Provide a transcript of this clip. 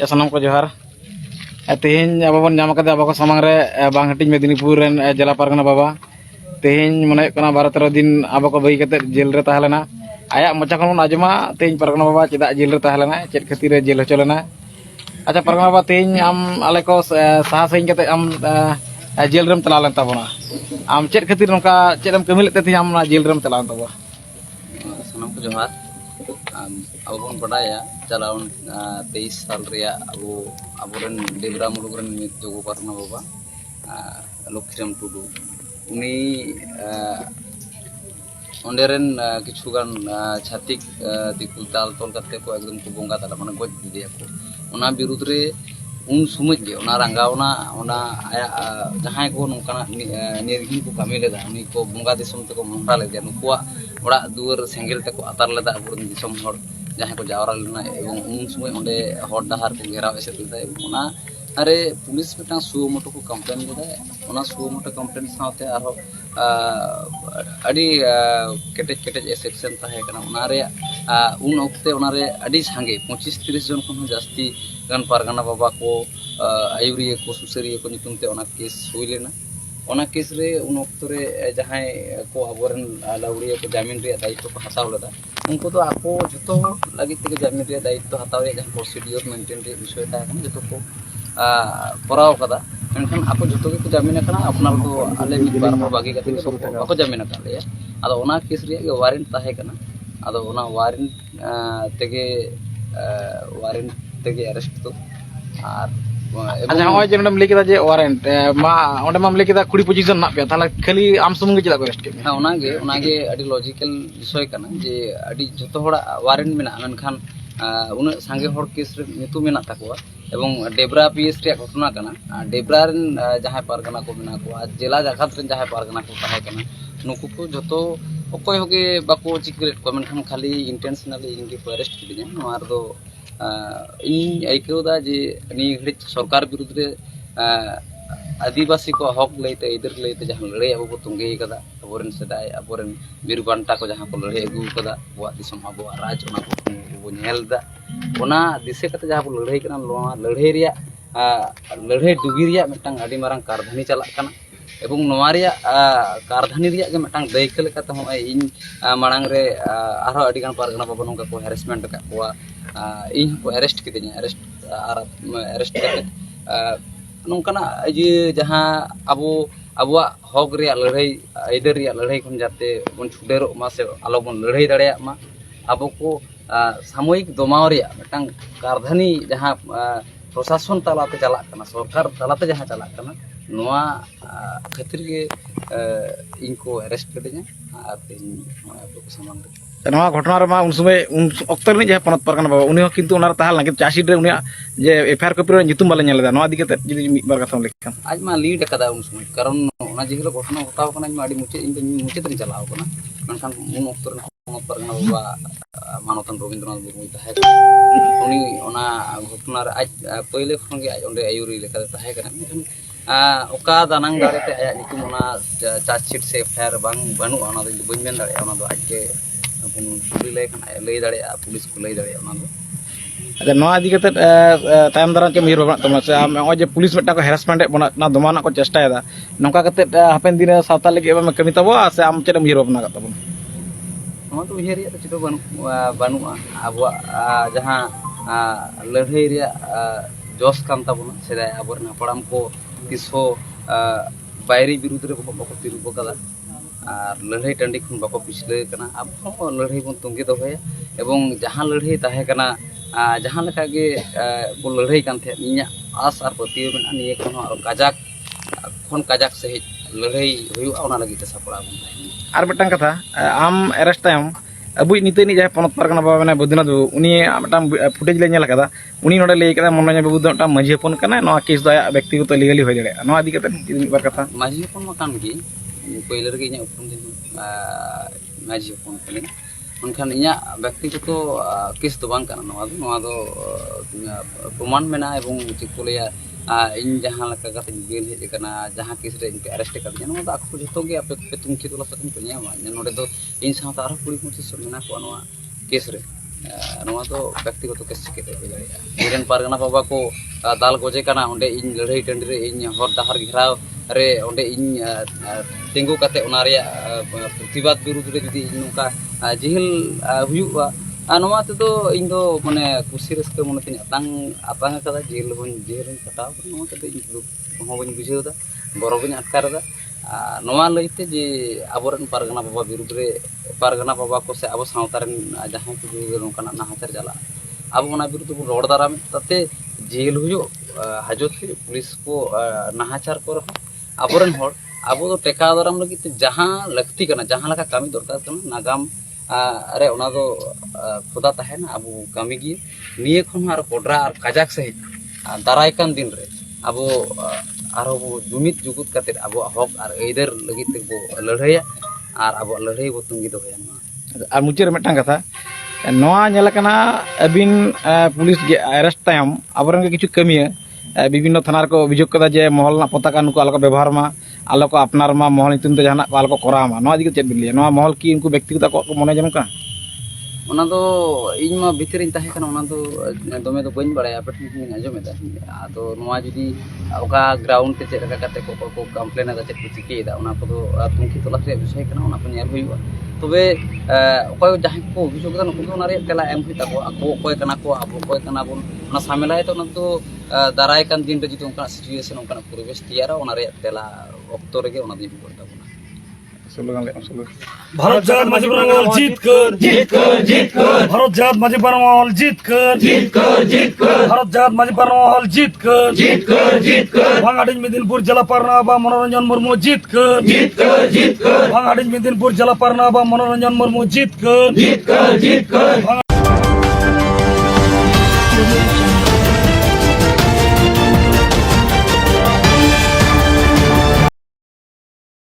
sanam ko johar tehin abo bon nyam kade abo ko samang re bang hating Medinipur ren jela pargana baba tehin mone kana 12-13 din abo ko bagi kate jel re tahalena ayak mocha kon ajma tehin pargana baba ceda jel re tahalena ced khatir re jel hocholena acha pargana baba tehin am ale ko saha sahin kate am jel rem talalen tabona am ced khatir nongka cedam kamil te tehin am jel rem talalen tabona sanam ko johar अब बन बड़ाया चलाउन 23 साल रिया अब देवरा मुलुगरन जोगो पारना बाबा लक्ष्मीराम टुडू उनी ओंडेरन किछुगान छातिक दिकुल ताल तोल करते को एकदम को बोंगा ताला माने गज दिया को ओना विरुद्ध रे उन सुमज गे ओना रंगावना ओना आया जहां को नोकाना निर्घिन को कामी लेदा उनी को बोंगा दिसम ते को मोहरा लेदा नुकुआ ओड़ा दुवर सेंगेल ते को अतार लेदा अबुरन दिसम हर जहाँ को जावरा लेना एवं उन समय ओंडे हर डहार को घेराव एसेद लेदा ओना अरे पुलिस मिटा सु मोटो को कंप्लेन लेदा ओना सु मोटो कंप्लेन साथे आरो अडी केटेज केटेज सेक्शन ताहे कना ओना रे उन ओक्ते ओना रे अडी सांगे 25-30 जन को जास्ती गान पारगाना बाबा को आयुरिया को सुसरिया को नितुम ते ओना केस हुई लेना ओना केस रे उन ओक्तो रे जहां को अबरन लाउरिया को जामिन रे दायित्व को हताव लेदा उनको तो आपको जतो लगी ते जामिन रे दायित्व हताव रे जहां प्रोसीडियर मेंटेन रे विषय ता है जतो को कराव कदा मेनखान आपको जतो के जामिन कना अपना को आले मिद बार हो बागी कते सब को जामिन का ले आदो ओना केस रे वारंट ताहे कना आदो ओना वारंट तेगे अरेस्ट तो आर अच्छा होय जे नडम लेकिदा जे वारंट मा ओंडे माम लेकिदा कुड़ी पोजीशन ना पे ताला खाली आम सुमुंग चला को अरेस्ट के हां ओनागे अडी लॉजिकल विषय कना जे अडी जतो होड़ा वारंट मेना मेनखान उन सांगे होड़ केस रे नितु मेना ताकोआ एवं डेबरा पीएस रे घटना कना डेबरा रन जहां पारगना को मेना को जिला जगत रन जहां पारगना को ताहे कना नुकु को जतो ओकोय होगे बाको चिक्रेट को मेनखान खाली इंटेंशनली इनके अरेस्ट किदिया नोआर दो इन आइकोदा जे नि घड़ी सरकार विरुद्ध रे आदिवासी को हक लेते इधर लेते जहां लड़ाई अब को तुंगे कदा अबोरन सदाय अबोरन बीर बांटा को जहां को लड़ाई अगु कदा बुआ दिसम अब राज ओना को नेलदा ओना दिसे कते जहां को लड़ाई कना लोना लड़ाई रिया लड़ाई दुगी रिया मिटंग आदि मारंग कारधानी चला कना एवं नोआ रिया कारधानी रिया के मिटंग दैख लेका त हम इन मांग रे आरो आदि गान पारगना बाबा नोका को हैरेसमेंट का को इन को अरेस्ट किदिया अरेस्ट करते नोंकाना जे जहां अबो हक रे लड़ाई इधर रे लड़ाई खन जाते बन छुडेरो मा से आलो बन लड़ाई दाड़े मा अबो को सामूहिक दमाव रे मिटंग कारधानी जहां प्रशासन तालाते चला कना सरकार तालाते जहां चला कना नोआ खातिर के इनको अरेस्ट किदिया आर इन आपको सामान नवा घटना रे मा उन समय उन अक्तर नि जे पनत परगना बाबा उनी किंतु ओनार ताहाल ना कि चासी रे उनी जे एफआईआर कॉपी रे नितुम बाले नेलेदा नवा दिके जदि मिद बार कथा लेखन आज मा लीड कदा उन समय कारण ओना जिहलो घटना घटाव कना मा आडी मुचे इन मुचे तरी चलाव कना मेनखान उन अक्तर पनत परगना बाबा मानवतन रविंद्रनाथ मुर्मू ताहे उनी ओना घटना रे आज पहिले खन गे आज ओंडे आयुरी लेखा ताहे कना मेनखान ओका दानांग दाड़ेते आया नितुम ओना चार्जशीट से एफआईआर बांग बानु ओना दो बइन मेन दाड़े ओना दो आज के लई दाड़े पुलिस को लई दाड़े ओना दो अच्छा नवा दिके तायम दाराम के मिहिर बाबा तमा से हो जे पुलिस मेटा को हैरेसमेंट बना ना दमाना को चेष्टायदा नोका कते हापेन दिन सावता लेके एबा कमी तबो से आम चेद मिहिर बाबा का तबन नवा तो उहेर रिया चितो बानु आबो जहां लड़ाई रिया जोश कान ताबोना सेदाय आबोरना पड़ाम को किसो बायरी विरुद्ध रे बको तिरुबो कदा और लड़ाई टाँडी खन बाको पिछले कना अब लड़ाई बन तुंगे दोहया एवं जहां लड़ाई ताहे कना जहां लेका गे को लड़ाई कान थे इnya आस और पतियो मेना निये खन और काजाक से लड़ाई हुआ ओना लगी ते सपड़ा बन आर बेटन कथा आम अरेस्ट तायम अबु नितेनी जहां पनत परगना बाबा ने बद्रीनाथ बाबू उनी मटाम फुटेज ले नेल कदा उनी नोडे ले कदा मनोज बाबू दो मटा माझी हपन कना नोआ केस दो व्यक्तिगत लीगली हो जड़े नोआ दिके मिद बार कथा माझी हपन मकान की पहले रे इnya उपन दिन माझी हपन कने उनखान इnya व्यक्तिगत केस तो बांग कना नोआ दो प्रमाण मेना एवं चिको लेया इन जहाँ लगा कते बेल हेज कना जहाँ केस रे इनके अरेस्ट कर दिया नोदा आको जतो गे आपे पे तुमकी तोला सकिन पे न्यामा नोडे दो इन साथ आरो पुलिस मुझे सुनना को नोआ केस रे नोआ तो व्यक्तिगत केस के दे इरेन पारगना बाबा को दाल गोजे कना ओंडे इन लड़ाई टंडी रे इन हर दहार घेराव रे ओंडे इन तिंगु कते ओना रे प्रतिवाद विरुद्ध रे जदी नुका जेल हुयुआ नोआ ते तो इन दो माने कुसी रस्ते मन तिन आतांग कदा जेल कटाव नोआ कते इन हो बन बुझेदा गौरव अटकार दा नोआ लईते जे आबोरन पारगना बाबा विरुद्ध रे पारगना बाबा को से अब सावतारन जहां को विरुद्ध नोकना नाहाचार जाला अब ओना विरुद्ध को रोड दाराम तते जेल हुयो हाजत के पुलिस को नाहाचार को आबोरन होड़ अब तो टेका दाराम लगी जहां लगती करना जहां लगा कामी दरकार करना नागाम अरे ओना दो खुदा तहना अब कामी गी निये खन आर कोडरा आर काजाक सहित दाराय कान दिन रे अब आरो जुमित जुगुत कते अब हक आर एदर लगी ते बो लड़ाया आर अब लड़ाई बो तुंगी दो और मुचार मिट्टान कथा नोआ नेला कना अबिन पुलिस अरेस्ट तायम आबरन के किछु कमिया विभिन्न थाना को अभियोग कदा जे महल ना पताका नुको आलो को व्यवहार मा आलो को अपनार मा महल नितुम ते जहाना आलो को करा मा नोआ दिके चेक बिलिया नोआ महल की इनको व्यक्तिगत को मने जम का ओना दो इन मा भीतर इन ताहे कना ओना दो दमे दो बइन बड़ाया पे ठिक आजमेदा तो नोआ जदी ओका ग्राउंड ते चेक कते को कंप्लेन दा चेक चिकेदा ओना को दो तुमकी तलाश रे विषय कना ओना को नेल हुइबा तबे ओकय जहां को अभियोग दा नुको ओना रे तेला एम हुइ ताको ako ओकय कना को अब ओकय कना बोन ओना सामेलाय तो ओना तो दाराय कान दिन रे जदी ओनका सिचुएशन ओनका परिवेश तैयार ओना रे तेला ऑक्टो रे ओना दिन करता बोना भारत जात माझी परमाल जीत कर भारत जात माझी परमाल जीत कर भारत जात माझी परमाल जीत कर भांगाडिन मेदिनीपुर जिला पारनाबा मनोरंजन मुर्मू जीत कर भांगाडिन मेदिनीपुर जिला पारनाबा मनोरंजन मुर्मू जीत कर